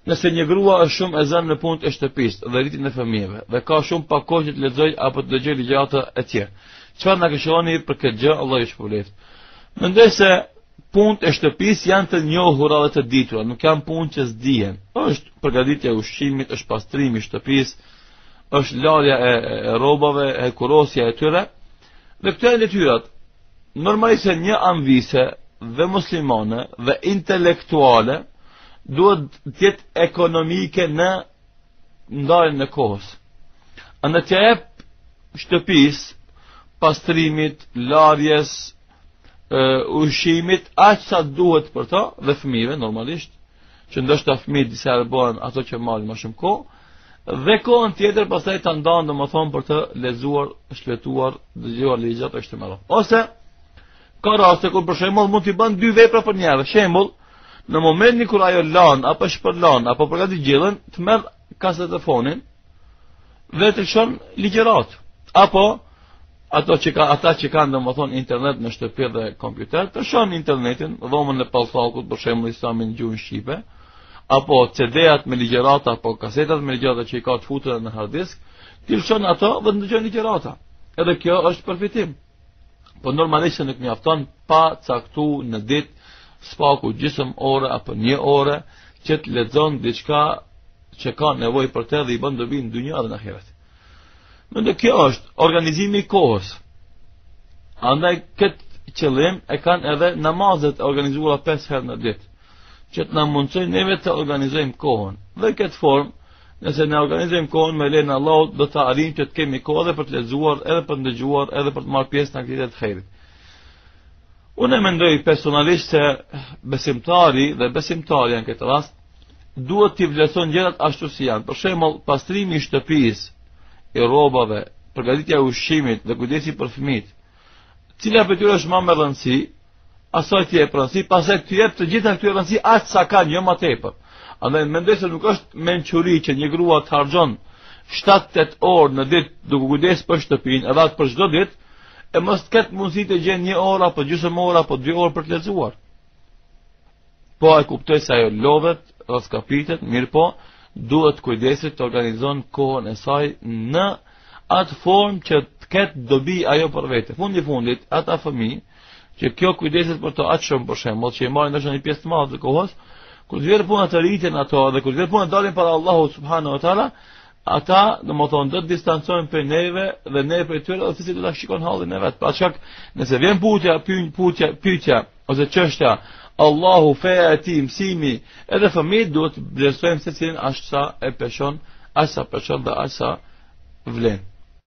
Nëse një grua është shumë e zënë në punët e shtëpisë dhe rritjen e fëmijëve dhe ka shumë pak kohë që të lexoj apo të dëgjoj ligjëra e tjera. Çfarë na këshilloni për këtë gjë? Allah ju shpëleft. Mendoj se punët e shtëpisë janë të njohura dhe të ditura, nuk janë punë që s'dihen. Është përgatitja e ushqimit, është pastrimi i shtëpisë, është larja e rrobave, e kurosja e tyre. Dhe këto janë detyrat. Normalisht një anvise dhe muslimane dhe intelektuale duhet të jetë ekonomike në ndarjen e kohës. Andaj t'ja jep shtëpisë, pastrimit, larjes, ushqimit, aq sa duhet për to dhe fëmijëve normalisht, që ndoshta fëmijët disa herë bëhen ato që marrin më shumë kohë, dhe kohën tjetër pastaj ta ndanë domethënë për të lexuar, shpjetuar, dëgjuar ligjat e kështu me radhë. Ose ka raste kur për shembull mund t'i bën 2 vepra për një herë. Shembull, në momentin kur ajo lan apo shpërlan apo përgatit gjellën, të merr kasetëfonin dhe të shon ligjërat. Apo ata që kanë domethënë internet në shtëpi dhe kompjuter, të shon internetin, dhomën e pallsallkut për shembull islamin gjuhën shqipe, apo CD-at me ligjërata apo kasetat me ligjërata që i ka të futura në hard disk, ti shon ato dhe ndëgjon ligjërata. Edhe kjo është përfitim. Po normalisht nuk mjafton pa caktu në ditë spaku gjysmë ore apo 1 orë që të lexon diçka që ka nevojë për të dhe i bën dobi në dynjë dhe në ahiret. Mendoj kjo është organizimi i kohës. Andaj këtë qëllim e kanë edhe namazet organizuara 5 herë në ditë, që të na mundsojnë neve të organizojmë kohën. Dhe këtë formë, nëse ne organizojmë kohën me lejen e Allahut, do të arrijmë që të kemi kohë edhe për të lexuar, edhe për të dëgjuar, edhe për të marrë pjesë në aktivitetet të xhairit. Unë mendoj personalisht se besimtari dhe besimtarja në këtë rast duhet t'i vlerësojnë gjërat ashtu si janë. Për shembull, pastrimi i shtëpisë, i rrobave, përgatitja e ushqimit dhe kujdesi për fëmijët. Cila prej tyre është më me rëndësi, asaj ti e rëndësi, pastaj ti jep të gjitha këtyre rëndësi aq sa kanë, jo më tepër. Andaj mendoj se nuk është mençuri që një grua të harxhon 7-8 orë në ditë duke kujdes për shtëpinë, edhe atë për çdo ditë, e mos ketë mundësi të gjenë 1 orë apo gjysmë orë apo 2 orë për të lexuar. Po e kuptoj se ajo lodhet, raskapitet, mirë po, duhet kujdesit të organizon kohën e saj në atë formë që të ketë dobi ajo për vete. Fundit, ata fëmijë që kjo kujdeset për to aq shumë për shembull, që i marrin ndoshta një pjesë të madhe të kohës, kur të vjen puna të rriten ato dhe kur të vjen puna dalin para Allahut subhanahu wa taala, ata domethënë do të distancohen prej neve dhe ne prej tyre, ose si do ta shikon hallin e vet. Pra çka, nëse vjen pyetja ose çështja Allahu feja e ti, mësimi, edhe fëmijët duhet të vlerësojmë se cilin ashtë sa e peshon, ashtë sa peshon dhe ashtë sa vlen.